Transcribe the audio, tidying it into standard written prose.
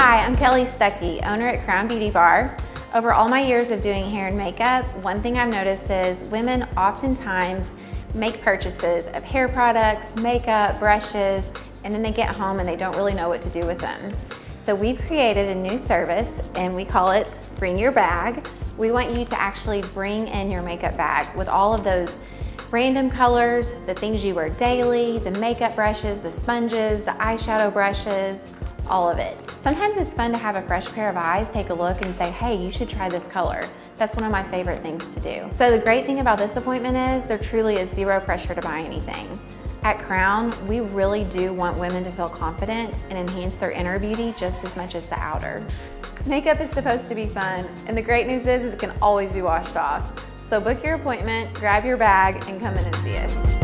Hi, I'm Kelly Stuckey, owner at Crown Beauty Bar. Over all my years of doing hair and makeup, one thing I've noticed is women oftentimes make purchases of hair products, makeup, brushes, and then they get home and they don't really know what to do with them. So we've created a new service and we call it Bring Your Bag. We want you to actually bring in your makeup bag with all of those random colors, the things you wear daily, the makeup brushes, the sponges, the eyeshadow brushes, all of it. Sometimes it's fun to have a fresh pair of eyes take a look and say, hey, you should try this color. That's one of my favorite things to do. So the great thing about this appointment is there truly is zero pressure to buy anything. At Crown, we really do want women to feel confident and enhance their inner beauty just as much as the outer. Makeup is supposed to be fun, and the great news is it can always be washed off. So book your appointment, grab your bag, and come in and see us.